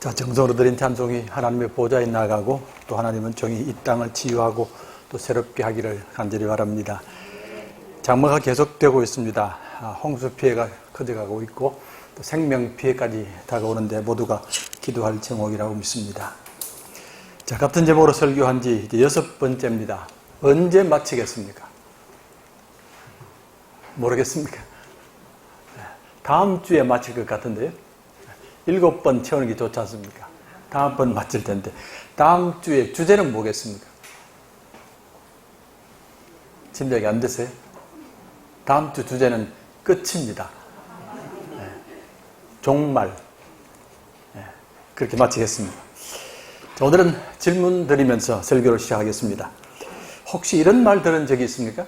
자, 정성으로 드린 찬송이 하나님의 보좌에 나가고 또 하나님은 종이 이 땅을 치유하고 또 새롭게 하기를 간절히 바랍니다. 장마가 계속되고 있습니다. 홍수 피해가 커져가고 있고 또 생명 피해까지 다가오는데 모두가 기도할 제목이라고 믿습니다. 자, 같은 제목으로 설교한 지 이제 6번째입니다. 언제 마치겠습니까? 모르겠습니까? 다음 주에 마칠 것 같은데요. 7번 채우는 게 좋지 않습니까? 다음번 마칠 텐데 다음 주에 주제는 뭐겠습니까? 짐작이 안 되세요? 다음 주 주제는 끝입니다. 종말. 그렇게 마치겠습니다. 자, 오늘은 질문 드리면서 설교를 시작하겠습니다. 혹시 이런 말 들은 적이 있습니까?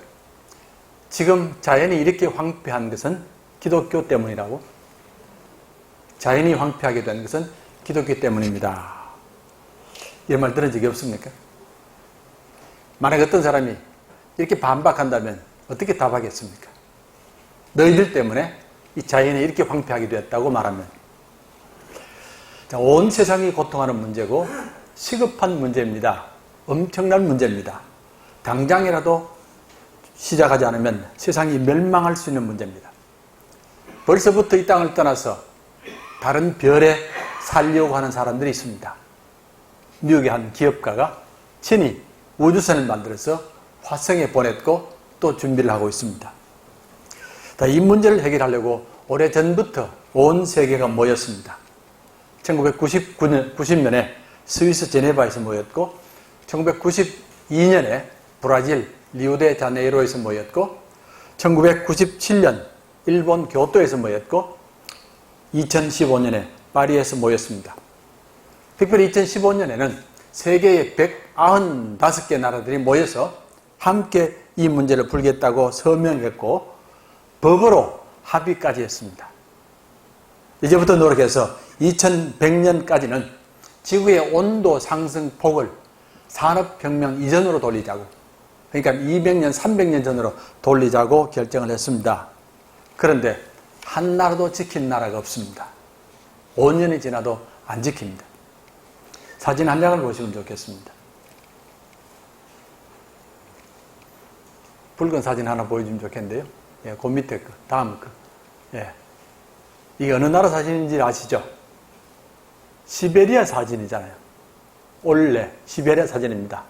지금 자연이 이렇게 황폐한 것은 기독교 때문이라고? 자연이 황폐하게 된 것은 기독교 때문입니다. 이런 말 들은 적이 없습니까? 만약 어떤 사람이 이렇게 반박한다면 어떻게 답하겠습니까? 너희들 때문에 이 자연이 이렇게 황폐하게 되었다고 말하면. 자, 온 세상이 고통하는 문제고 시급한 문제입니다. 엄청난 문제입니다. 당장이라도 시작하지 않으면 세상이 멸망할 수 있는 문제입니다. 벌써부터 이 땅을 떠나서 다른 별에 살려고 하는 사람들이 있습니다. 미국의 한 기업가가 친히 우주선을 만들어서 화성에 보냈고 또 준비를 하고 있습니다. 이 문제를 해결하려고 오래전부터 온 세계가 모였습니다. 1990년에 스위스 제네바에서 모였고 1992년에 브라질 리우데자네이로에서 모였고 1997년 일본 교토에서 모였고 2015년에 파리에서 모였습니다. 특별히 2015년에는 세계의 195개 나라들이 모여서 함께 이 문제를 풀겠다고 서명했고 법으로 합의까지 했습니다. 이제부터 노력해서 2100년까지는 지구의 온도 상승 폭을 산업혁명 이전으로 돌리자고, 그러니까 200년, 300년 전으로 돌리자고 결정을 했습니다. 그런데 한 나라도 지킨 나라가 없습니다. 5년이 지나도 안 지킵니다. 사진 한 장을 보시면 좋겠습니다. 붉은 사진 하나 보여주면 좋겠는데요. 예, 그 밑에 거, 다음 거. 예. 이게 어느 나라 사진인지 아시죠? 시베리아 사진이잖아요. 원래 시베리아 사진입니다.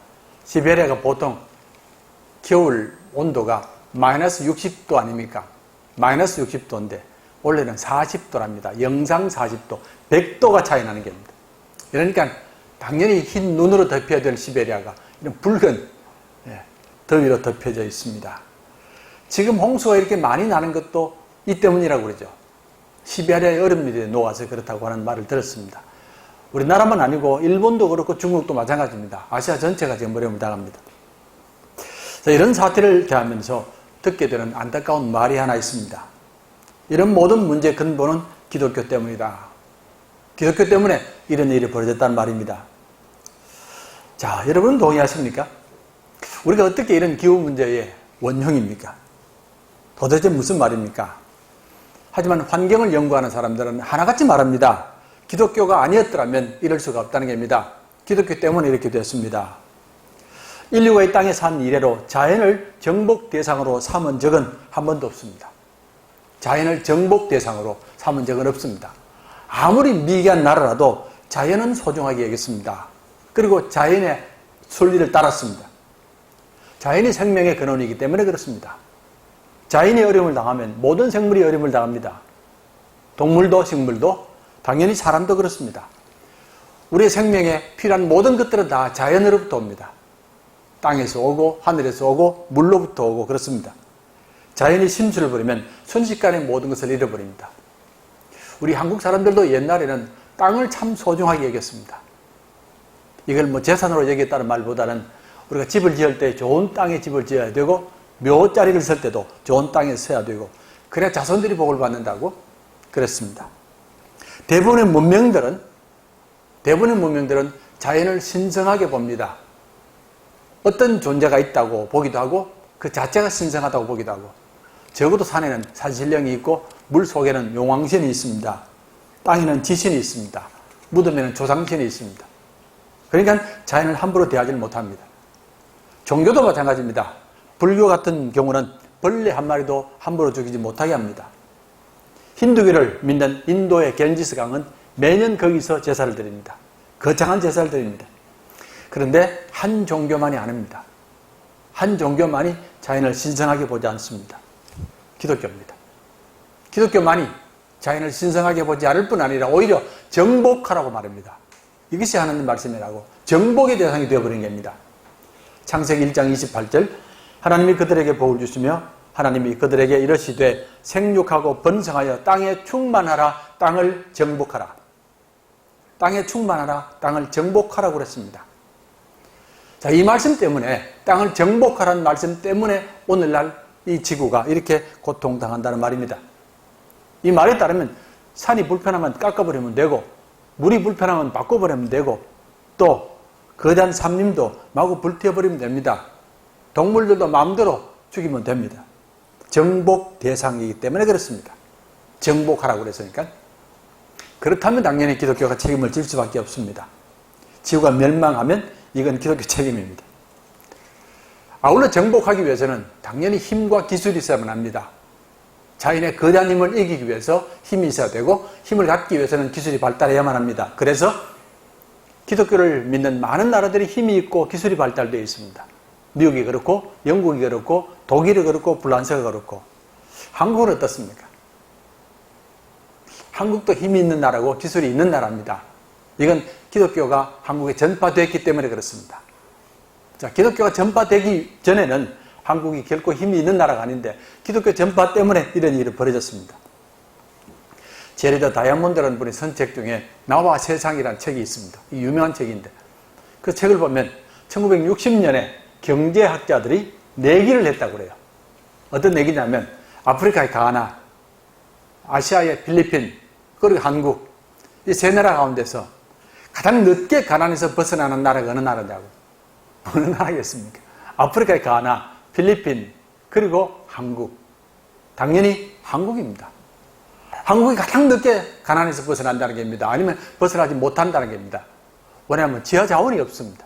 시베리아가 보통 겨울 온도가 마이너스 60도 아닙니까? 마이너스 60도인데 원래는 40도랍니다. 영상 40도, 100도가 차이 나는 겁니다. 그러니까 당연히 흰 눈으로 덮여야 될 시베리아가 이런 붉은 더위로 덮여져 있습니다. 지금 홍수가 이렇게 많이 나는 것도 이 때문이라고 그러죠. 시베리아의 얼음들이 녹아서 그렇다고 하는 말을 들었습니다. 우리나라만 아니고 일본도 그렇고 중국도 마찬가지입니다. 아시아 전체가 지금 어려움을 당합니다. 이런 사태를 대하면서 듣게 되는 안타까운 말이 하나 있습니다. 이런 모든 문제의 근본은 기독교 때문이다. 기독교 때문에 이런 일이 벌어졌다는 말입니다. 자, 여러분은 동의하십니까? 우리가 어떻게 이런 기후 문제의 원흉입니까? 도대체 무슨 말입니까? 하지만 환경을 연구하는 사람들은 하나같이 말합니다. 기독교가 아니었더라면 이럴 수가 없다는 겁니다. 기독교 때문에 이렇게 됐습니다. 인류가 이 땅에 산 이래로 자연을 정복 대상으로 삼은 적은 한 번도 없습니다. 자연을 정복 대상으로 삼은 적은 없습니다. 아무리 미개한 나라라도 자연은 소중하게 여겼습니다. 그리고 자연의 순리를 따랐습니다. 자연이 생명의 근원이기 때문에 그렇습니다. 자연이 어려움을 당하면 모든 생물이 어려움을 당합니다. 동물도 식물도 당연히 사람도 그렇습니다. 우리의 생명에 필요한 모든 것들은 다 자연으로부터 옵니다. 땅에서 오고 하늘에서 오고 물로부터 오고 그렇습니다. 자연이 심술을 부리면 순식간에 모든 것을 잃어버립니다. 우리 한국 사람들도 옛날에는 땅을 참 소중하게 여겼습니다. 이걸 재산으로 여겼다는 말보다는 우리가 집을 지을 때 좋은 땅에 집을 지어야 되고 묘자리를 설 때도 좋은 땅에 서야 되고 그래야 자손들이 복을 받는다고 그랬습니다. 대부분의 문명들은 자연을 신성하게 봅니다. 어떤 존재가 있다고 보기도 하고 그 자체가 신성하다고 보기도 하고 적어도 산에는 산신령이 있고 물 속에는 용왕신이 있습니다. 땅에는 지신이 있습니다. 무덤에는 조상신이 있습니다. 그러니까 자연을 함부로 대하지 못합니다. 종교도 마찬가지입니다. 불교 같은 경우는 벌레 한 마리도 함부로 죽이지 못하게 합니다. 힌두교를 믿는 인도의 겐지스 강은 매년 거기서 제사를 드립니다. 거창한 제사를 드립니다. 그런데 한 종교만이 아닙니다. 한 종교만이 자연을 신성하게 보지 않습니다. 기독교입니다. 기독교만이 자연을 신성하게 보지 않을 뿐 아니라 오히려 정복하라고 말합니다. 이것이 하나님 말씀이라고 정복의 대상이 되어버린 겁니다. 창세기 1장 28절 하나님이 그들에게 복을 주시며 하나님이 그들에게 이르시되 생육하고 번성하여 땅에 충만하라 땅을 정복하라. 땅에 충만하라 땅을 정복하라고 그랬습니다. 자, 이 말씀 때문에 땅을 정복하라는 말씀 때문에 오늘날 이 지구가 이렇게 고통당한다는 말입니다. 이 말에 따르면 산이 불편하면 깎아버리면 되고 물이 불편하면 바꿔버리면 되고 또 거대한 산림도 마구 불태워버리면 됩니다. 동물들도 마음대로 죽이면 됩니다. 정복 대상이기 때문에 그렇습니다. 정복하라고 그랬으니까. 그렇다면 당연히 기독교가 책임을 질 수밖에 없습니다. 지구가 멸망하면 이건 기독교 책임입니다. 아울러 정복하기 위해서는 당연히 힘과 기술이 있어야만 합니다. 자연의 거대한 힘을 이기기 위해서 힘이 있어야 되고 힘을 갖기 위해서는 기술이 발달해야만 합니다. 그래서 기독교를 믿는 많은 나라들이 힘이 있고 기술이 발달되어 있습니다. 미국이 그렇고 영국이 그렇고 독일이 그렇고 프랑스가 그렇고 한국은 어떻습니까? 한국도 힘이 있는 나라고 기술이 있는 나라입니다. 이건 기독교가 한국에 전파됐기 때문에 그렇습니다. 자, 기독교가 전파되기 전에는 한국이 결코 힘이 있는 나라가 아닌데 기독교 전파 때문에 이런 일이 벌어졌습니다. 제리더 다이아몬드라는 분이 쓴 책 중에 나와 세상이라는 책이 있습니다. 유명한 책인데 그 책을 보면 1960년에 경제학자들이 내기를 했다고 그래요. 어떤 내기냐면 아프리카의 가나, 아시아의 필리핀, 그리고 한국 이 세 나라 가운데서 가장 늦게 가난에서 벗어나는 나라가 어느 나라냐고. 어느 나라겠습니까? 아프리카의 가나, 필리핀, 그리고 한국. 당연히 한국입니다. 한국이 가장 늦게 가난에서 벗어난다는 겁니다. 아니면 벗어나지 못한다는 겁니다. 왜냐하면 지하 자원이 없습니다.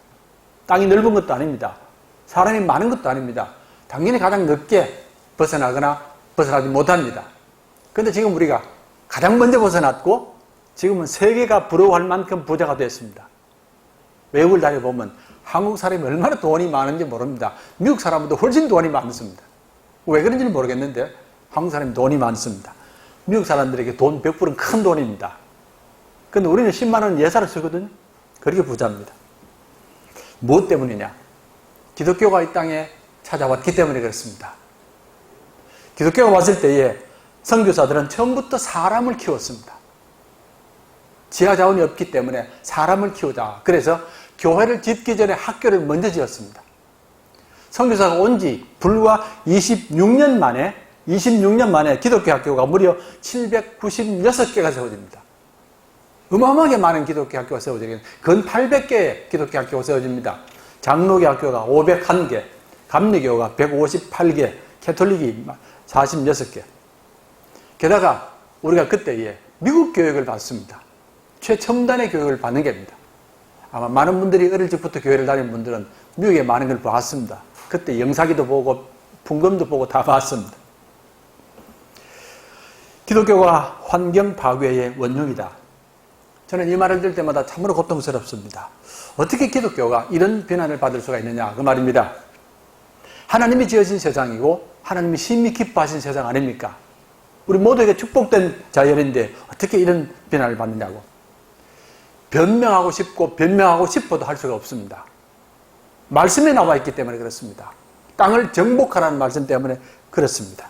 땅이 넓은 것도 아닙니다. 사람이 많은 것도 아닙니다. 당연히 가장 늦게 벗어나거나 벗어나지 못합니다. 그런데 지금 우리가 가장 먼저 벗어났고 지금은 세계가 부러워할 만큼 부자가 됐습니다. 외국을 다녀보면 한국 사람이 얼마나 돈이 많은지 모릅니다. 미국 사람보다 훨씬 돈이 많습니다. 왜 그런지는 모르겠는데 한국 사람이 돈이 많습니다. 미국 사람들에게 돈 100%는 큰 돈입니다. 그런데 우리는 10만 원 예산을 쓰거든요. 그렇게 부자입니다. 무엇 때문이냐? 기독교가 이 땅에 찾아왔기 때문에 그렇습니다. 기독교가 왔을 때에 선교사들은 처음부터 사람을 키웠습니다. 지하 자원이 없기 때문에 사람을 키우자. 그래서 교회를 짓기 전에 학교를 먼저 지었습니다. 선교사가 온 지 불과 26년 만에 기독교 학교가 무려 796개가 세워집니다. 어마어마하게 많은 기독교 학교가 세워지는 근 800개의 기독교 학교가 세워집니다. 장로교 학교가 501개, 감리교가 158개, 캐톨릭이 46개. 게다가 우리가 그때에 미국 교육을 받습니다. 최첨단의 교육을 받는 겁니다. 아마 많은 분들이 어릴 적부터 교회를 다니는 분들은 미국에 많은 걸 봤습니다. 그때 영사기도 보고 풍금도 보고 다 봤습니다. 기독교가 환경 파괴의 원흉이다. 저는 이 말을 들을 때마다 참으로 고통스럽습니다. 어떻게 기독교가 이런 비난을 받을 수가 있느냐 그 말입니다. 하나님이 지으신 세상이고 하나님이 심히 기뻐하신 세상 아닙니까? 우리 모두에게 축복된 자연인데 어떻게 이런 비난을 받느냐고. 변명하고 싶어도 할 수가 없습니다. 말씀에 나와 있기 때문에 그렇습니다. 땅을 정복하라는 말씀 때문에 그렇습니다.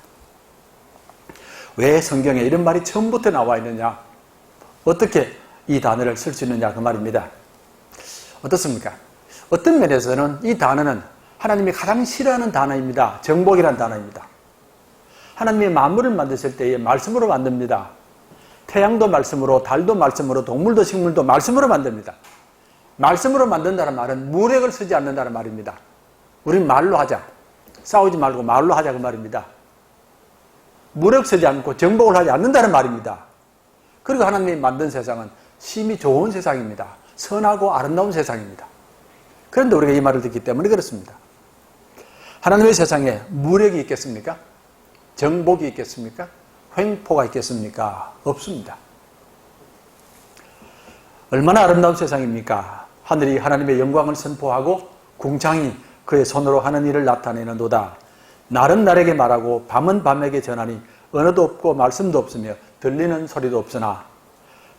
왜 성경에 이런 말이 처음부터 나와 있느냐? 어떻게 이 단어를 쓸 수 있느냐 그 말입니다. 어떻습니까? 어떤 면에서는 이 단어는 하나님이 가장 싫어하는 단어입니다. 정복이라는 단어입니다. 하나님이 만물을 만드실 때에 말씀으로 만듭니다. 태양도 말씀으로, 달도 말씀으로, 동물도 식물도 말씀으로 만듭니다. 말씀으로 만든다는 말은 무력을 쓰지 않는다는 말입니다. 우린 말로 하자. 싸우지 말고 말로 하자 그 말입니다. 무력 쓰지 않고 정복을 하지 않는다는 말입니다. 그리고 하나님이 만든 세상은 심히 좋은 세상입니다. 선하고 아름다운 세상입니다. 그런데 우리가 이 말을 듣기 때문에 그렇습니다. 하나님의 세상에 무력이 있겠습니까? 정복이 있겠습니까? 횡포가 있겠습니까? 없습니다. 얼마나 아름다운 세상입니까? 하늘이 하나님의 영광을 선포하고 궁창이 그의 손으로 하는 일을 나타내는도다. 날은 날에게 말하고 밤은 밤에게 전하니 언어도 없고 말씀도 없으며 들리는 소리도 없으나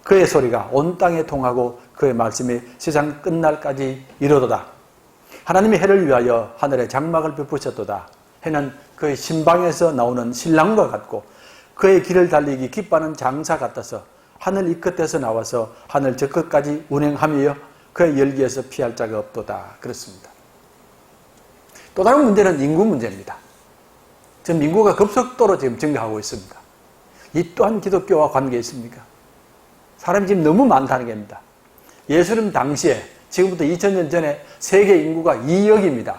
그의 소리가 온 땅에 통하고 그의 말씀이 세상 끝날까지 이르도다. 하나님이 해를 위하여 하늘에 장막을 베푸셨도다. 해는 그의 신방에서 나오는 신랑과 같고 그의 길을 달리기 기뻐하는 장사 같아서 하늘 이 끝에서 나와서 하늘 저 끝까지 운행하며 그의 열기에서 피할 자가 없도다. 그렇습니다. 또 다른 문제는 인구 문제입니다. 지금 인구가 급속도로 지금 증가하고 있습니다. 이 또한 기독교와 관계 있습니까? 사람이 지금 너무 많다는 겁니다. 예수님 당시에 지금부터 2000년 전에 세계 인구가 2억입니다.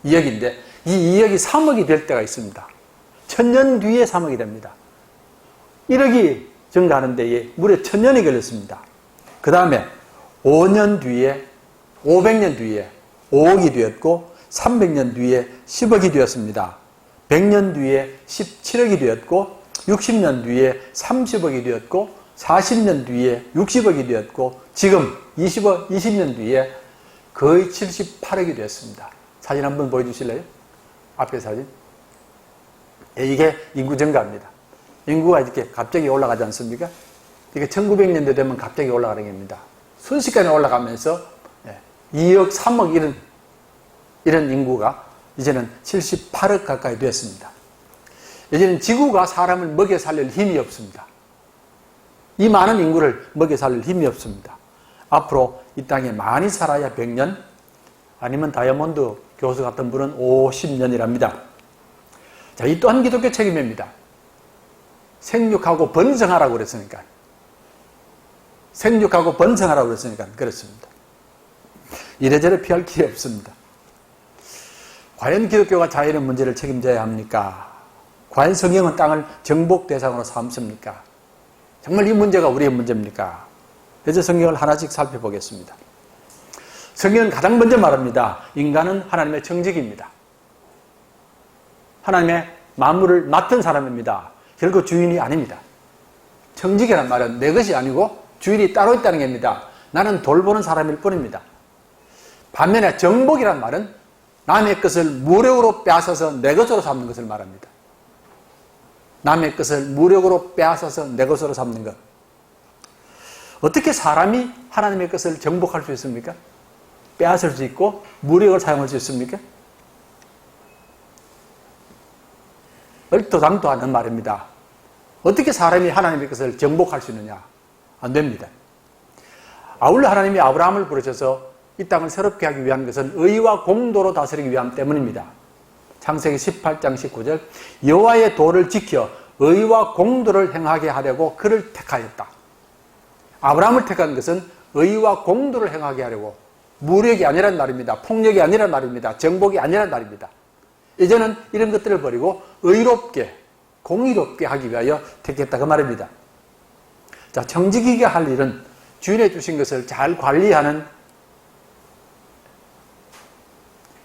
2억인데 이 2억이 3억이 될 때가 있습니다. 1000년 뒤에 3억이 됩니다. 1억이 증가하는 데에 무려 1000년이 걸렸습니다. 그 다음에 5년 뒤에 500년 뒤에 5억이 되었고 300년 뒤에 10억이 되었습니다. 100년 뒤에 17억이 되었고 60년 뒤에 30억이 되었고 40년 뒤에 60억이 되었고 지금 20년 뒤에 거의 78억이 되었습니다. 사진 한번 보여주실래요? 앞에 사진. 이게 인구 증가입니다. 인구가 이렇게 갑자기 올라가지 않습니까? 이게 1900년대 되면 갑자기 올라가는 겁니다. 순식간에 올라가면서 2억, 3억 이런 인구가 이제는 78억 가까이 되었습니다. 이제는 지구가 사람을 먹여 살릴 힘이 없습니다. 이 많은 인구를 먹여 살릴 힘이 없습니다. 앞으로 이 땅에 많이 살아야 100년, 아니면 다이아몬드 교수 같은 분은 50년이랍니다. 자, 이 또한 기독교 책임입니다. 생육하고 번성하라고 그랬으니까. 생육하고 번성하라고 그랬으니까 그렇습니다. 이래저래 피할 길이 없습니다. 과연 기독교가 자연의 문제를 책임져야 합니까? 과연 성경은 땅을 정복 대상으로 삼습니까? 정말 이 문제가 우리의 문제입니까? 그래서 성경을 하나씩 살펴보겠습니다. 성경은 가장 먼저 말합니다. 인간은 하나님의 청지기입니다. 하나님의 만물을 맡은 사람입니다. 결코 주인이 아닙니다. 청지기란 말은 내 것이 아니고 주인이 따로 있다는 겁니다. 나는 돌보는 사람일 뿐입니다. 반면에 정복이란 말은 남의 것을 무력으로 빼앗아서 내 것으로 삼는 것을 말합니다. 남의 것을 무력으로 빼앗아서 내 것으로 삼는 것. 어떻게 사람이 하나님의 것을 정복할 수 있습니까? 빼앗을 수 있고 무력을 사용할 수 있습니까? 얼토당토 하는 말입니다. 어떻게 사람이 하나님의 것을 정복할 수 있느냐? 안 됩니다. 아울러 하나님이 아브라함을 부르셔서 이 땅을 새롭게 하기 위한 것은 의와 공도로 다스리기 위함 때문입니다. 창세기 18장 19절 여호와의 도를 지켜 의와 공도를 행하게 하려고 그를 택하였다. 아브라함을 택한 것은 의와 공도를 행하게 하려고, 무력이 아니란 말입니다. 폭력이 아니란 말입니다. 정복이 아니란 말입니다. 이제는 이런 것들을 버리고 의롭게, 공의롭게 하기 위하여 택했다 그 말입니다. 자, 청지기가 할 일은 주인의 주신 것을 잘 관리하는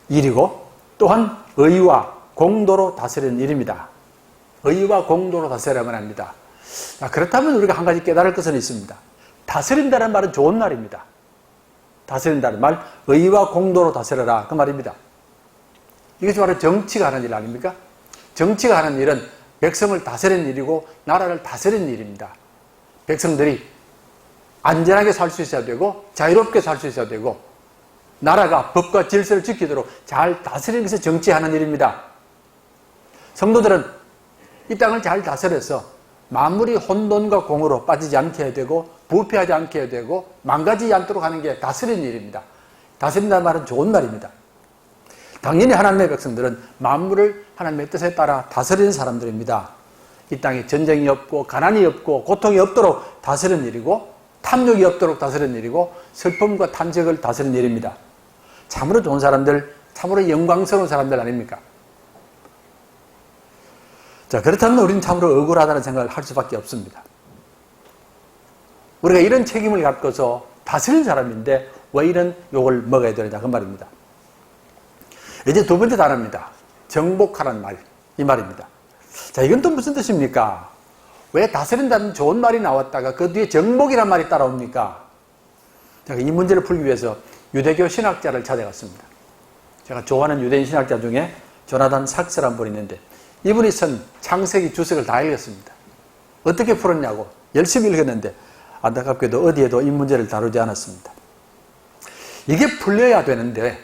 일이고 또한 의와 공도로 다스리는 일입니다. 의와 공도로 다스리라고 합니다. 자, 그렇다면 우리가 한 가지 깨달을 것은 있습니다. 다스린다는 말은 좋은 말입니다. 다스린다는 말, 의와 공도로 다스려라 그 말입니다. 이것이 바로 정치가 하는 일 아닙니까? 정치가 하는 일은 백성을 다스리는 일이고 나라를 다스리는 일입니다. 백성들이 안전하게 살 수 있어야 되고 자유롭게 살 수 있어야 되고 나라가 법과 질서를 지키도록 잘 다스리는 것이 정치하는 일입니다. 성도들은 이 땅을 잘 다스려서 만물이 혼돈과 공으로 빠지지 않게 해야 되고 부패하지 않게 해야 되고 망가지지 않도록 하는 게 다스리는 일입니다. 다스린다는 말은 좋은 말입니다. 당연히 하나님의 백성들은 만물을 하나님의 뜻에 따라 다스리는 사람들입니다. 이 땅에 전쟁이 없고 가난이 없고 고통이 없도록 다스리는 일이고 탐욕이 없도록 다스리는 일이고 슬픔과 탄식을 다스리는 일입니다. 참으로 좋은 사람들, 참으로 영광스러운 사람들 아닙니까? 자, 그렇다면 우리는 참으로 억울하다는 생각을 할 수밖에 없습니다. 우리가 이런 책임을 갖고서 다스릴 사람인데 왜 이런 욕을 먹어야 되느냐 그 말입니다. 이제 두 번째 단어입니다. 정복하라는 말, 이 말입니다. 자, 이건 또 무슨 뜻입니까? 왜 다스린다는 좋은 말이 나왔다가 그 뒤에 정복이라는 말이 따라옵니까? 제가 이 문제를 풀기 위해서 유대교 신학자를 찾아갔습니다. 제가 좋아하는 유대인 신학자 중에 조나단 삭스라는 분이 있는데 이분이 쓴 창세기 주석을 다 읽었습니다. 어떻게 풀었냐고 열심히 읽었는데 안타깝게도 어디에도 이 문제를 다루지 않았습니다. 이게 풀려야 되는데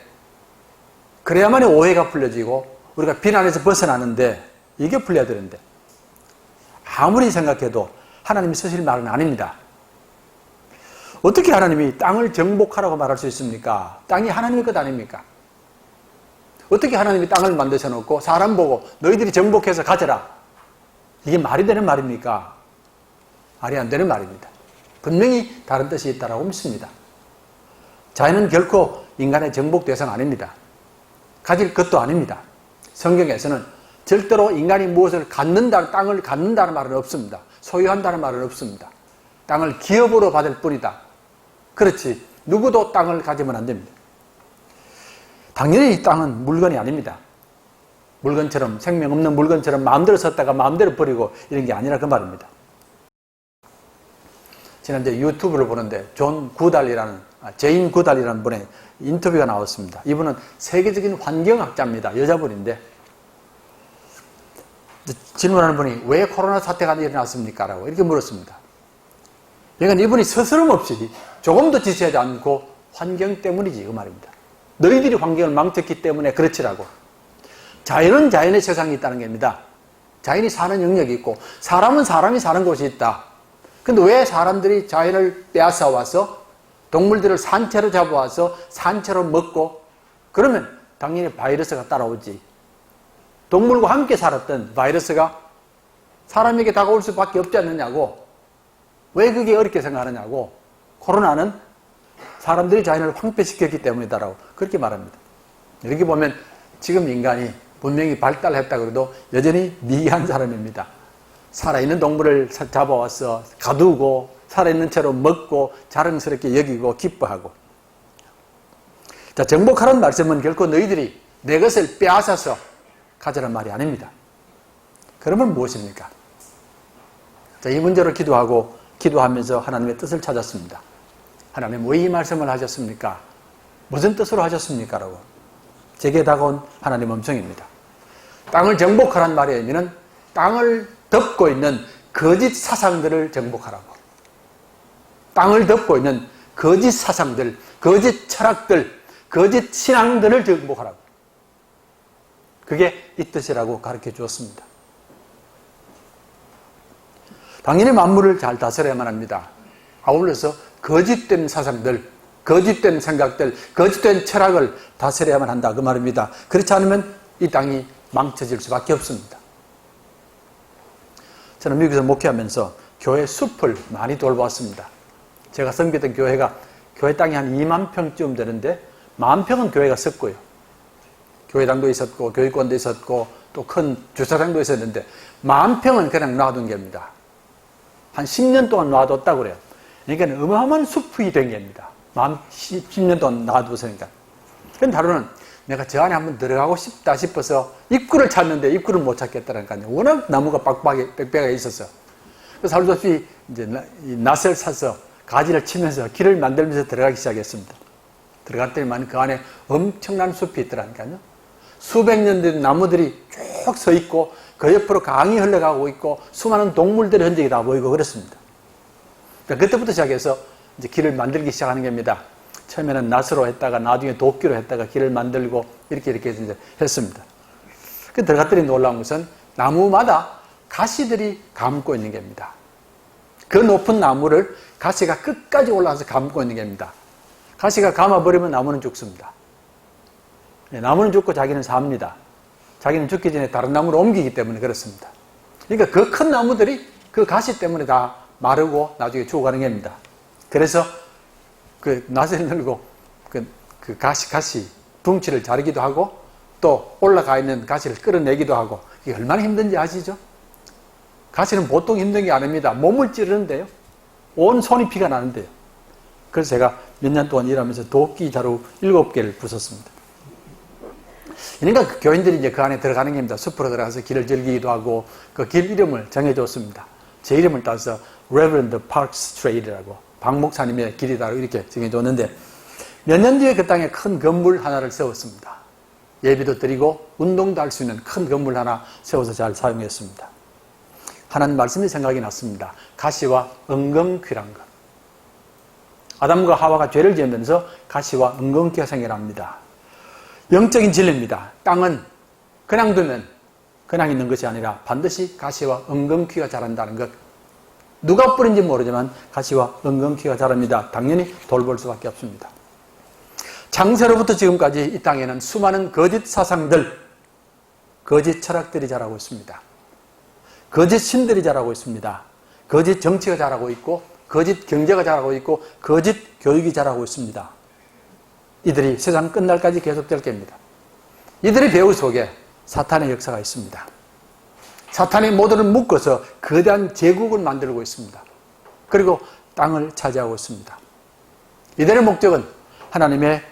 그래야만이 오해가 풀려지고 우리가 비난에서 벗어나는데 이게 풀려야 되는데 아무리 생각해도 하나님이 쓰실 말은 아닙니다. 어떻게 하나님이 땅을 정복하라고 말할 수 있습니까? 땅이 하나님의 것 아닙니까? 어떻게 하나님이 땅을 만드셔 놓고 사람 보고 너희들이 정복해서 가져라. 이게 말이 되는 말입니까? 말이 안 되는 말입니다. 분명히 다른 뜻이 있다고 믿습니다. 자연은 결코 인간의 정복 대상 아닙니다. 가질 것도 아닙니다. 성경에서는 절대로 인간이 무엇을 갖는다, 땅을 갖는다는 말은 없습니다. 소유한다는 말은 없습니다. 땅을 기업으로 받을 뿐이다. 그렇지 누구도 땅을 가지면 안 됩니다. 당연히 이 땅은 물건이 아닙니다. 물건처럼 생명 없는 물건처럼 마음대로 썼다가 마음대로 버리고 이런 게 아니라 그 말입니다. 지난주에 유튜브를 보는데 제인 구달이라는 분의 인터뷰가 나왔습니다. 이분은 세계적인 환경학자입니다. 여자분인데 질문하는 분이 왜 코로나 사태가 일어났습니까? 라고 이렇게 물었습니다. 그러니까 이분이 스스럼없이 조금도 지체하지 않고 환경 때문이지 그 말입니다. 너희들이 환경을 망쳤기 때문에 그렇지라고. 자연은 자연의 세상이 있다는 겁니다. 자연이 사는 영역이 있고 사람은 사람이 사는 곳이 있다. 근데 왜 사람들이 자연을 빼앗아 와서 동물들을 산채로 잡아와서 산채로 먹고 그러면 당연히 바이러스가 따라오지. 동물과 함께 살았던 바이러스가 사람에게 다가올 수밖에 없지 않느냐고. 왜 그게 어렵게 생각하느냐고. 코로나는 사람들이 자연을 황폐시켰기 때문이다라고 그렇게 말합니다. 이렇게 보면 지금 인간이 분명히 발달했다고 해도 여전히 미개한 사람입니다. 살아있는 동물을 잡아와서 가두고 살아있는 채로 먹고 자랑스럽게 여기고 기뻐하고. 자, 정복하라는 말씀은 결코 너희들이 내 것을 빼앗아서 가져란 말이 아닙니다. 그러면 무엇입니까? 자, 이 문제로 기도하면서 하나님의 뜻을 찾았습니다. 하나님 왜 이 말씀을 하셨습니까? 무슨 뜻으로 하셨습니까? 라고 제게 다가온 하나님 음성입니다. 땅을 정복하라는 말의 의미는 땅을 덮고 있는 거짓 사상들을 정복하라고. 땅을 덮고 있는 거짓 사상들, 거짓 철학들, 거짓 신앙들을 정복하라고. 그게 이 뜻이라고 가르쳐 주었습니다. 당연히 만물을 잘 다스려야만 합니다. 아울러서 거짓된 사상들, 거짓된 생각들, 거짓된 철학을 다스려야만 한다 그 말입니다. 그렇지 않으면 이 땅이 망쳐질 수밖에 없습니다. 저는 미국에서 목회하면서 교회 숲을 많이 돌보았습니다. 제가 섬기던 교회가 교회 땅이 한 2만 평쯤 되는데 10,000평은 교회가 썼고요. 교회당도 있었고 교육원도 있었고 또 큰 주차장도 있었는데 10,000평은 그냥 놔둔 겁니다. 한 10년 동안 놔뒀다고 그래요. 그러니까 어마어마한 숲이 된 겁니다. 10년 동안 놔두었으니까. 그런데 하루는 내가 저 안에 한번 들어가고 싶다 싶어서 입구를 찾는데 입구를 못 찾겠다니까요. 워낙 나무가 빽빽하게 있어서. 그래서 하루 없이 이제 낫을 사서 가지를 치면서 길을 만들면서 들어가기 시작했습니다. 들어갔더니만 그 안에 엄청난 숲이 있더라니까요. 수백 년 된 나무들이 쭉 서 있고 그 옆으로 강이 흘러가고 있고 수많은 동물들의 흔적이 다 보이고 그렇습니다. 그러니까 그때부터 시작해서 이제 길을 만들기 시작하는 겁니다. 처음에는 낫으로 했다가 나중에 도끼로 했다가 길을 만들고 이렇게 이제 했습니다. 그 들어갔더니 놀라운 것은 나무마다 가시들이 감고 있는 겁니다. 그 높은 나무를 가시가 끝까지 올라와서 감고 있는 겁니다. 가시가 감아버리면 나무는 죽습니다. 나무는 죽고 자기는 삽니다. 자기는 죽기 전에 다른 나무로 옮기기 때문에 그렇습니다. 그러니까 그 큰 나무들이 그 가시 때문에 다 마르고 나중에 죽어가는 겁니다. 그래서 그 낫을 늘고 그 가시 둥치를 자르기도 하고 또 올라가 있는 가시를 끌어내기도 하고 이게 얼마나 힘든지 아시죠? 가시는 보통 힘든 게 아닙니다. 몸을 찌르는데요. 온 손이 피가 나는데요. 그래서 제가 몇 년 동안 일하면서 도끼 자루 7개를 부쉈습니다. 그러니까 그 교인들이 이제 그 안에 들어가는 겁니다. 숲으로 들어가서 길을 즐기기도 하고 그 길 이름을 정해줬습니다. 제 이름을 따서 Reverend Park Straight이라고 박 목사님의 길이다 이렇게 정해줬는데 몇 년 뒤에 그 땅에 큰 건물 하나를 세웠습니다. 예비도 드리고 운동도 할 수 있는 큰 건물 하나 세워서 잘 사용했습니다. 하나님 말씀이 생각이 났습니다. 가시와 엉겅퀴란 것. 아담과 하와가 죄를 지으면서 가시와 엉겅퀴가 생겨납니다. 영적인 진리입니다. 땅은 그냥 두면 그냥 있는 것이 아니라 반드시 가시와 엉겅퀴가 자란다는 것. 누가 뿌린지 모르지만 가시와 엉겅퀴가 자랍니다. 당연히 돌볼 수밖에 없습니다. 창세로부터 지금까지 이 땅에는 수많은 거짓 사상들, 거짓 철학들이 자라고 있습니다. 거짓 신들이 자라고 있습니다. 거짓 정치가 자라고 있고 거짓 경제가 자라고 있고 거짓 교육이 자라고 있습니다. 이들이 세상 끝날까지 계속될 겁니다. 이들의 배후 속에 사탄의 역사가 있습니다. 사탄이 모두를 묶어서 거대한 제국을 만들고 있습니다. 그리고 땅을 차지하고 있습니다. 이들의 목적은 하나님의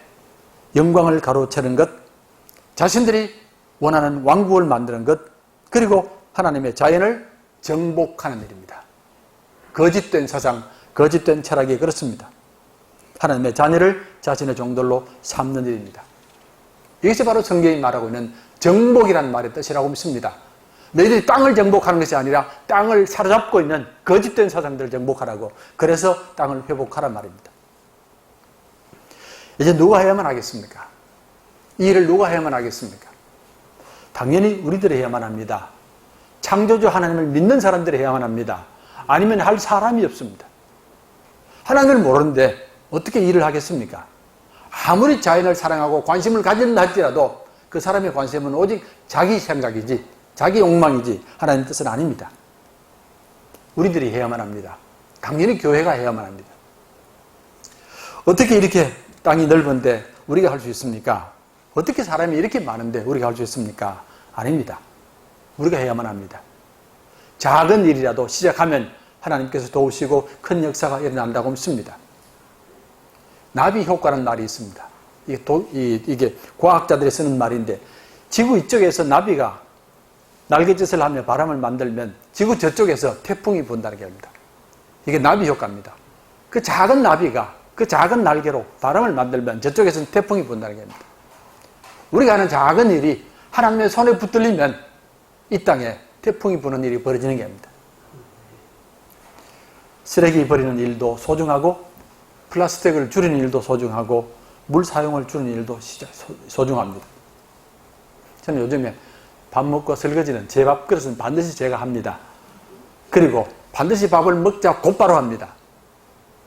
영광을 가로채는 것, 자신들이 원하는 왕국을 만드는 것, 그리고 하나님의 자연을 정복하는 일입니다. 거짓된 사상, 거짓된 철학이 그렇습니다. 하나님의 자녀를 자신의 종들로 삼는 일입니다. 이것이 바로 성경이 말하고 있는 정복이라는 말의 뜻이라고 믿습니다. 너희들이 땅을 정복하는 것이 아니라 땅을 사로잡고 있는 거짓된 사상들을 정복하라고, 그래서 땅을 회복하란 말입니다. 이제 누가 해야만 하겠습니까? 이 일을 누가 해야만 하겠습니까? 당연히 우리들이 해야만 합니다. 창조주 하나님을 믿는 사람들이 해야만 합니다. 아니면 할 사람이 없습니다. 하나님을 모르는데 어떻게 일을 하겠습니까? 아무리 자연을 사랑하고 관심을 가진다 할지라도 그 사람의 관심은 오직 자기 생각이지, 자기 욕망이지 하나님 뜻은 아닙니다. 우리들이 해야만 합니다. 당연히 교회가 해야만 합니다. 어떻게 이렇게 땅이 넓은데 우리가 할 수 있습니까? 어떻게 사람이 이렇게 많은데 우리가 할 수 있습니까? 아닙니다. 우리가 해야만 합니다. 작은 일이라도 시작하면 하나님께서 도우시고 큰 역사가 일어난다고 믿습니다. 나비 효과라는 말이 있습니다. 이게 과학자들이 쓰는 말인데, 지구 이쪽에서 나비가 날갯짓을 하며 바람을 만들면 지구 저쪽에서 태풍이 분다는 게 아닙니다. 이게 나비 효과입니다. 그 작은 나비가 그 작은 날개로 바람을 만들면 저쪽에서는 태풍이 분다는 게 아닙니다. 우리가 하는 작은 일이 하나님의 손에 붙들리면 이 땅에 태풍이 부는 일이 벌어지는 게 아닙니다. 쓰레기 버리는 일도 소중하고, 플라스틱을 줄이는 일도 소중하고, 물 사용을 줄이는 일도 소중합니다. 저는 요즘에 밥 먹고 설거지는 제 밥그릇은 반드시 제가 합니다. 그리고 반드시 밥을 먹자 곧바로 합니다.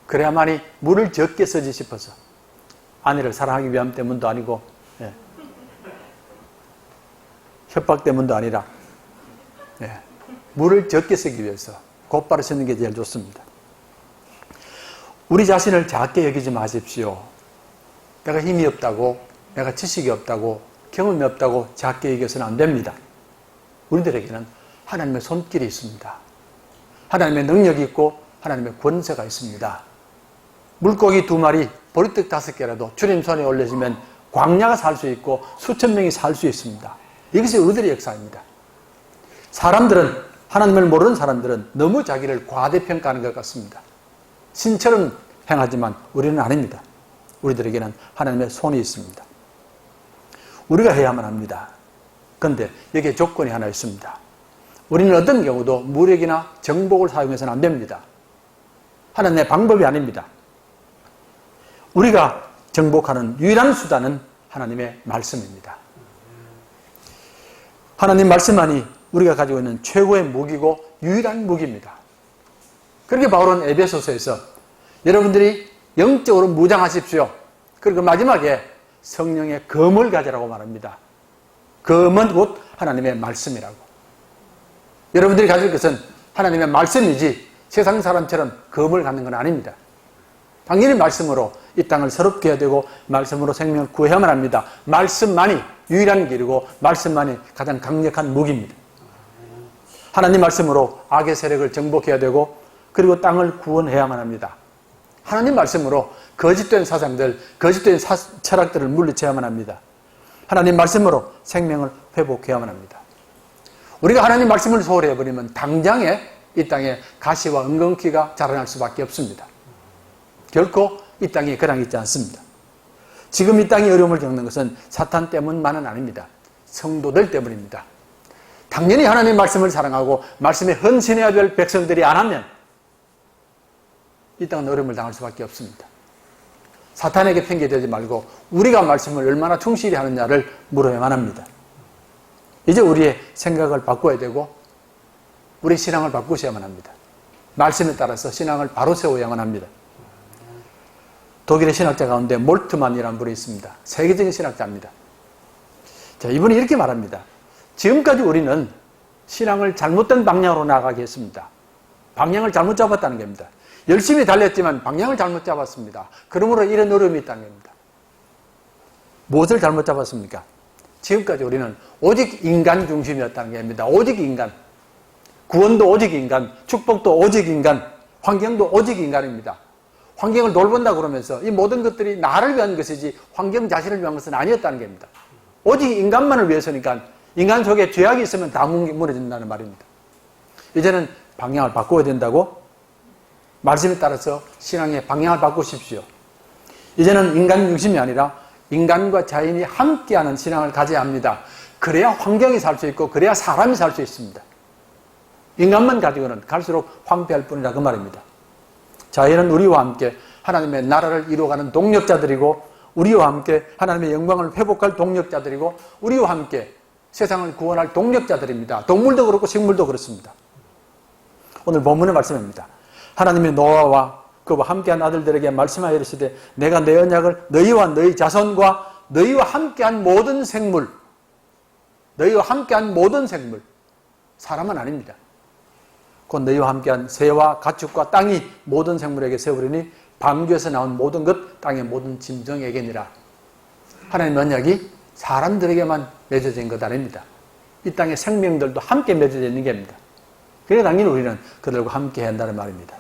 그래야만이 물을 적게 쓰지 싶어서. 아내를 사랑하기 위함 때문도 아니고, 협박 때문도 아니라, 물을 적게 쓰기 위해서 곧바로 쓰는 게 제일 좋습니다. 우리 자신을 작게 여기지 마십시오. 내가 힘이 없다고, 내가 지식이 없다고, 경험이 없다고 작게 여겨서는 안 됩니다. 우리들에게는 하나님의 손길이 있습니다. 하나님의 능력이 있고 하나님의 권세가 있습니다. 물고기 2마리, 보리떡 5개라도 주님 손에 올려지면 광야가 살 수 있고 수천 명이 살 수 있습니다. 이것이 우리들의 역사입니다. 사람들은, 하나님을 모르는 사람들은 너무 자기를 과대평가하는 것 같습니다. 신처럼 행하지만 우리는 아닙니다. 우리들에게는 하나님의 손이 있습니다. 우리가 해야만 합니다. 그런데 여기에 조건이 하나 있습니다. 우리는 어떤 경우도 무력이나 정복을 사용해서는 안 됩니다. 하나님의 방법이 아닙니다. 우리가 정복하는 유일한 수단은 하나님의 말씀입니다. 하나님 말씀만이 우리가 가지고 있는 최고의 무기고 유일한 무기입니다. 그렇게 바울은 에베소서에서 여러분들이 영적으로 무장하십시오. 그리고 마지막에 성령의 검을 가지라고 말합니다. 검은 곧 하나님의 말씀이라고. 여러분들이 가질 것은 하나님의 말씀이지 세상 사람처럼 검을 갖는 건 아닙니다. 당연히 말씀으로 이 땅을 새롭게 해야 되고 말씀으로 생명을 구해야만 합니다. 말씀만이 유일한 길이고 말씀만이 가장 강력한 무기입니다. 하나님 말씀으로 악의 세력을 정복해야 되고 그리고 땅을 구원해야만 합니다. 하나님 말씀으로 거짓된 사상들, 거짓된 철학들을 물리쳐야만 합니다. 하나님 말씀으로 생명을 회복해야만 합니다. 우리가 하나님 말씀을 소홀히 해버리면 당장에 이 땅에 가시와 은근키가 자라날 수밖에 없습니다. 결코 이 땅에 그냥 있지 않습니다. 지금 이 땅이 어려움을 겪는 것은 사탄 때문만은 아닙니다. 성도들 때문입니다. 당연히 하나님 말씀을 사랑하고 말씀에 헌신해야 될 백성들이 안 하면 이 땅은 어려움을 당할 수밖에 없습니다. 사탄에게 핑계대지 말고 우리가 말씀을 얼마나 충실히 하느냐를 물어야만 합니다. 이제 우리의 생각을 바꿔야 되고 우리 신앙을 바꾸셔야만 합니다. 말씀에 따라서 신앙을 바로 세워야만 합니다. 독일의 신학자 가운데 몰트만이라는 분이 있습니다. 세계적인 신학자입니다. 자, 이분이 이렇게 말합니다. 지금까지 우리는 신앙을 잘못된 방향으로 나아가게 했습니다. 방향을 잘못 잡았다는 겁니다. 열심히 달렸지만 방향을 잘못 잡았습니다. 그러므로 이런 어려움이 있다는 겁니다. 무엇을 잘못 잡았습니까? 지금까지 우리는 오직 인간 중심이었다는 겁니다. 오직 인간. 구원도 오직 인간, 축복도 오직 인간, 환경도 오직 인간입니다. 환경을 돌본다 그러면서 이 모든 것들이 나를 위한 것이지 환경 자신을 위한 것은 아니었다는 겁니다. 오직 인간만을 위해서니까 인간 속에 죄악이 있으면 다 무너진다는 말입니다. 이제는 방향을 바꿔야 된다고 말씀에 따라서 신앙의 방향을 바꾸십시오. 이제는 인간 중심이 아니라 인간과 자연이 함께하는 신앙을 가져야 합니다. 그래야 환경이 살 수 있고 그래야 사람이 살 수 있습니다. 인간만 가지고는 갈수록 황폐할 뿐이라 그 말입니다. 자연은 우리와 함께 하나님의 나라를 이루어가는 동력자들이고 우리와 함께 하나님의 영광을 회복할 동력자들이고 우리와 함께 세상을 구원할 동력자들입니다. 동물도 그렇고 식물도 그렇습니다. 오늘 본문의 말씀입니다. 하나님이 노아와 그와 함께한 아들들에게 말씀하여 이르시되 내가 내 언약을 너희와 너희 자손과 너희와 함께한 모든 생물, 너희와 함께한 모든 생물, 사람은 아닙니다. 곧 너희와 함께한 새와 가축과 땅이 모든 생물에게 세우리니 방주에서 나온 모든 것 땅의 모든 짐승에게니라. 하나님의 언약이 사람들에게만 맺어진 것 아닙니다. 이 땅의 생명들도 함께 맺어져 있는 겁니다. 그래서 당연히 우리는 그들과 함께 해야 한다는 말입니다.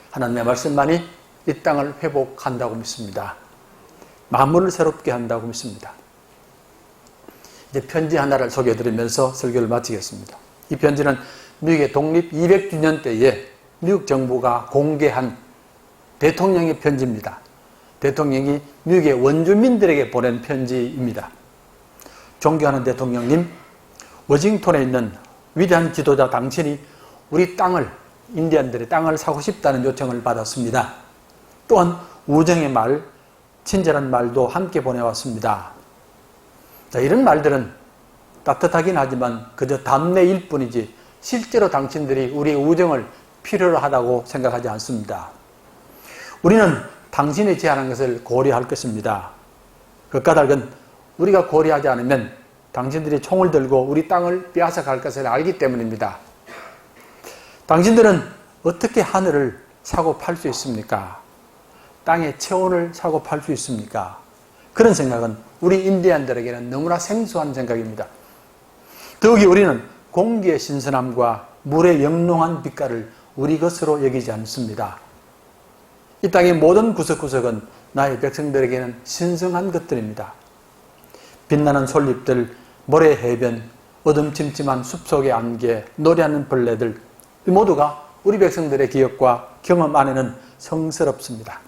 하나님의 말씀만이 이 땅을 회복한다고 믿습니다. 만물을 새롭게 한다고 믿습니다. 이제 편지 하나를 소개해드리면서 설교를 마치겠습니다. 이 편지는 미국의 독립 200주년 때에 미국 정부가 공개한 대통령의 편지입니다. 대통령이 미국의 원주민들에게 보낸 편지입니다. 존경하는 대통령님, 워싱턴에 있는 위대한 지도자 당신이 우리 땅을, 인디언들의 땅을 사고 싶다는 요청을 받았습니다. 또한 우정의 말, 친절한 말도 함께 보내왔습니다. 자, 이런 말들은 따뜻하긴 하지만 그저 담례일 뿐이지 실제로 당신들이 우리의 우정을 필요로 하다고 생각하지 않습니다. 우리는 당신이 제안한 것을 고려할 것입니다. 그 까닭은 우리가 고려하지 않으면 당신들이 총을 들고 우리 땅을 빼앗아 갈 것을 알기 때문입니다. 당신들은 어떻게 하늘을 사고 팔 수 있습니까? 땅의 체온을 사고 팔 수 있습니까? 그런 생각은 우리 인디언들에게는 너무나 생소한 생각입니다. 더욱이 우리는 공기의 신선함과 물의 영롱한 빛깔을 우리 것으로 여기지 않습니다. 이 땅의 모든 구석구석은 나의 백성들에게는 신성한 것들입니다. 빛나는 솔잎들, 모래 해변, 어둠침침한 숲속의 안개, 노래하는 벌레들, 이 모두가 우리 백성들의 기억과 경험 안에는 성스럽습니다.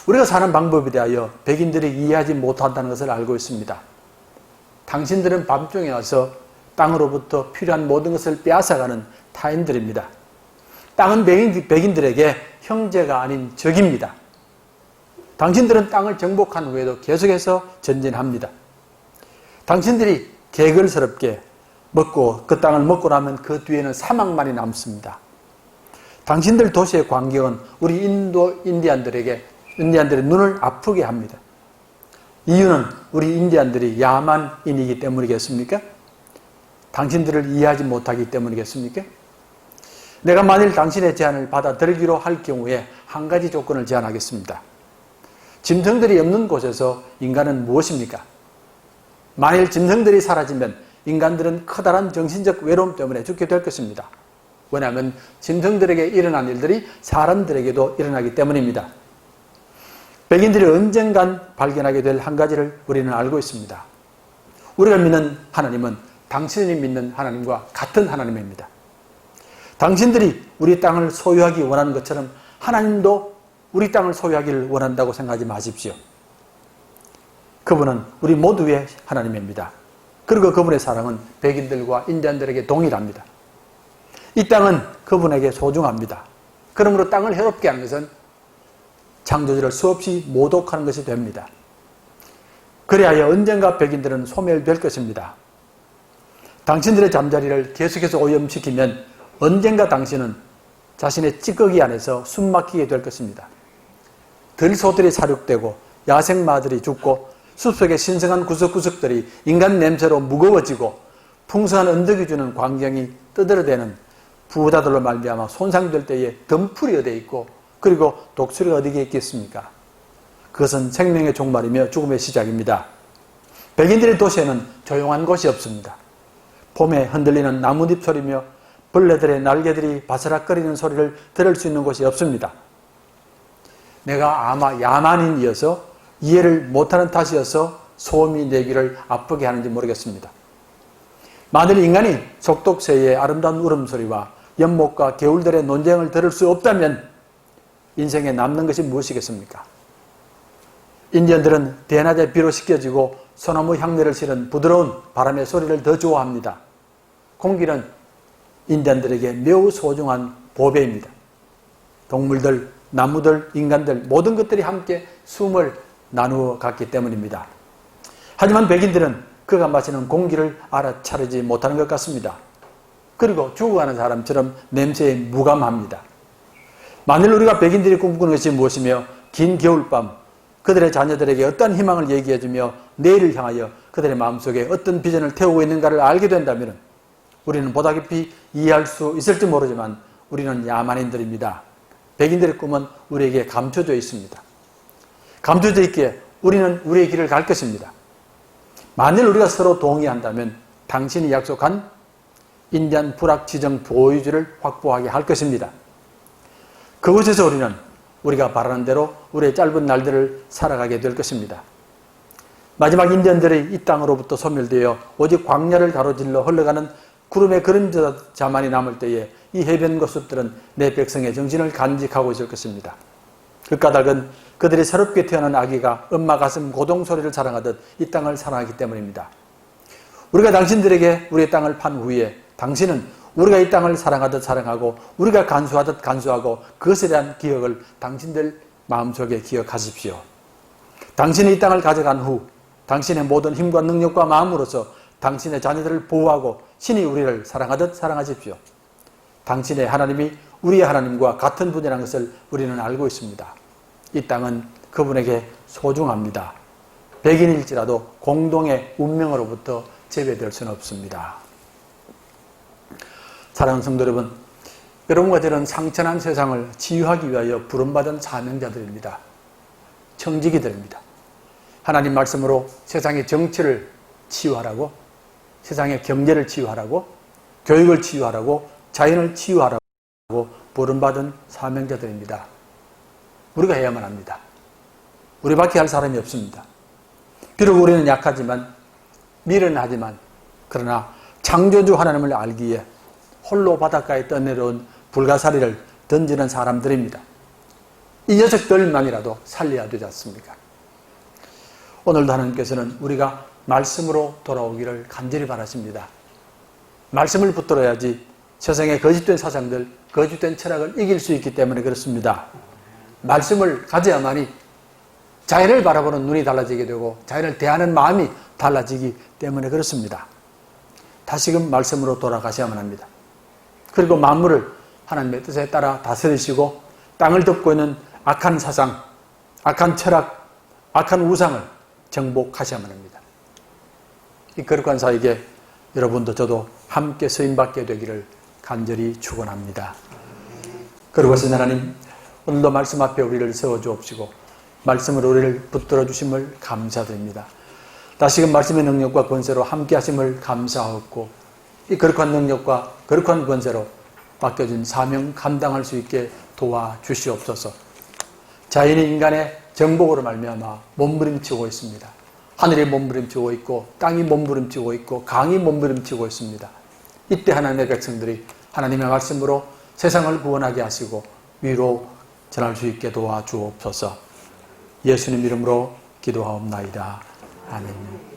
우리가 사는 방법에 대하여 백인들이 이해하지 못한다는 것을 알고 있습니다. 당신들은 밤중에 와서 땅으로부터 필요한 모든 것을 빼앗아가는 타인들입니다. 땅은 백인들에게 형제가 아닌 적입니다. 당신들은 땅을 정복한 후에도 계속해서 전진합니다. 당신들이 개걸스럽게 먹고 그 땅을 먹고 나면 그 뒤에는 사막만이 남습니다. 당신들 도시의 광경은 우리 인디언들의 눈을 아프게 합니다. 이유는 우리 인디언들이 야만인이기 때문이겠습니까? 당신들을 이해하지 못하기 때문이겠습니까? 내가 만일 당신의 제안을 받아들이기로 할 경우에 한 가지 조건을 제안하겠습니다. 짐승들이 없는 곳에서 인간은 무엇입니까? 만일 짐승들이 사라지면 인간들은 커다란 정신적 외로움 때문에 죽게 될 것입니다. 왜냐하면 짐승들에게 일어난 일들이 사람들에게도 일어나기 때문입니다. 백인들이 언젠간 발견하게 될 한 가지를 우리는 알고 있습니다. 우리가 믿는 하나님은 당신이 믿는 하나님과 같은 하나님입니다. 당신들이 우리 땅을 소유하기 원하는 것처럼 하나님도 우리 땅을 소유하기를 원한다고 생각하지 마십시오. 그분은 우리 모두의 하나님입니다. 그리고 그분의 사랑은 백인들과 인디안들에게 동일합니다. 이 땅은 그분에게 소중합니다. 그러므로 땅을 해롭게 하는 것은 창조주를 수없이 모독하는 것이 됩니다. 그리하여 언젠가 백인들은 소멸될 것입니다. 당신들의 잠자리를 계속해서 오염시키면 언젠가 당신은 자신의 찌꺼기 안에서 숨막히게 될 것입니다. 들소들이 사육되고 야생마들이 죽고 숲속의 신성한 구석구석들이 인간 냄새로 무거워지고 풍성한 언덕이 주는 광경이 떠들어대는 부자들로 말미암아 손상될 때에 덤풀이 어디에 있고 그리고 독수리가 어디에 있겠습니까? 그것은 생명의 종말이며 죽음의 시작입니다. 백인들의 도시에는 조용한 곳이 없습니다. 봄에 흔들리는 나뭇잎 소리며 벌레들의 날개들이 바스락거리는 소리를 들을 수 있는 곳이 없습니다. 내가 아마 야만인이어서 이해를 못하는 탓이어서 소음이 내 귀를 아프게 하는지 모르겠습니다. 만일 인간이 속독새의 아름다운 울음소리와 연못과 개울들의 논쟁을 들을 수 없다면 인생에 남는 것이 무엇이겠습니까? 인디언들은 대낮에 비로 씻겨지고 소나무 향내를 실은 부드러운 바람의 소리를 더 좋아합니다. 공기는 인디언들에게 매우 소중한 보배입니다. 동물들, 나무들, 인간들 모든 것들이 함께 숨을 나누어 갔기 때문입니다. 하지만 백인들은 그가 마시는 공기를 알아차리지 못하는 것 같습니다. 그리고 죽어가는 사람처럼 냄새에 무감합니다. 만일 우리가 백인들이 꿈꾸는 것이 무엇이며 긴 겨울밤 그들의 자녀들에게 어떤 희망을 얘기해주며 내일을 향하여 그들의 마음속에 어떤 비전을 태우고 있는가를 알게 된다면 우리는 보다 깊이 이해할 수 있을지 모르지만 우리는 야만인들입니다. 백인들의 꿈은 우리에게 감춰져 있습니다. 감춰져 있기에 우리는 우리의 길을 갈 것입니다. 만일 우리가 서로 동의한다면 당신이 약속한 인디안 불확지정 보호주를 확보하게 할 것입니다. 그곳에서 우리는 우리가 바라는 대로 우리의 짧은 날들을 살아가게 될 것입니다. 마지막 인디언들이 이 땅으로부터 소멸되어 오직 광야를 가로질러 흘러가는 구름의 그림자만이 남을 때에 이 해변 숲들은 내 백성의 정신을 간직하고 있을 것입니다. 그 까닭은 그들이 새롭게 태어난 아기가 엄마 가슴 고동 소리를 사랑하듯 이 땅을 사랑하기 때문입니다. 우리가 당신들에게 우리의 땅을 판 후에 당신은 우리가 이 땅을 사랑하듯 사랑하고 우리가 간수하듯 간수하고 그것에 대한 기억을 당신들 마음속에 기억하십시오. 당신이 이 땅을 가져간 후 당신의 모든 힘과 능력과 마음으로서 당신의 자녀들을 보호하고 신이 우리를 사랑하듯 사랑하십시오. 당신의 하나님이 우리의 하나님과 같은 분이라는 것을 우리는 알고 있습니다. 이 땅은 그분에게 소중합니다. 백인일지라도 공동의 운명으로부터 제외될 수는 없습니다. 사랑하는 성도 여러분, 여러분과 저는 상처난 세상을 치유하기 위하여 부름받은 사명자들입니다. 청지기들입니다. 하나님 말씀으로 세상의 정치를 치유하라고, 세상의 경제를 치유하라고, 교육을 치유하라고, 자연을 치유하라고 부름받은 사명자들입니다. 우리가 해야만 합니다. 우리밖에 할 사람이 없습니다. 비록 우리는 약하지만, 미련하지만, 그러나 창조주 하나님을 알기에 홀로 바닷가에 떠내려온 불가사리를 던지는 사람들입니다. 이 녀석들만이라도 살려야 되지 않습니까? 오늘도 하나님께서는 우리가 말씀으로 돌아오기를 간절히 바라십니다. 말씀을 붙들어야지 세상의 거짓된 사상들, 거짓된 철학을 이길 수 있기 때문에 그렇습니다. 말씀을 가져야만이 자연을 바라보는 눈이 달라지게 되고 자연을 대하는 마음이 달라지기 때문에 그렇습니다. 다시금 말씀으로 돌아가셔야만 합니다. 그리고 만물을 하나님의 뜻에 따라 다스리시고 땅을 덮고 있는 악한 사상, 악한 철학, 악한 우상을 정복하셔야만 합니다. 이 거룩한 사역에 여러분도 저도 함께 쓰임받게 되기를 간절히 축원합니다. 거룩하신 하나님, 오늘도 말씀 앞에 우리를 세워주옵시고 말씀으로 우리를 붙들어 주심을 감사드립니다. 다시금 말씀의 능력과 권세로 함께 하심을 감사하옵고 이 거룩한 능력과 거룩한 권세로 맡겨진 사명 감당할 수 있게 도와주시옵소서. 자연이 인간의 정복으로 말미암아 몸부림치고 있습니다. 하늘이 몸부림치고 있고 땅이 몸부림치고 있고 강이 몸부림치고 있습니다. 이때 하나님의 백성들이 하나님의 말씀으로 세상을 구원하게 하시고 위로 전할 수 있게 도와주옵소서. 예수님 이름으로 기도하옵나이다. 아멘.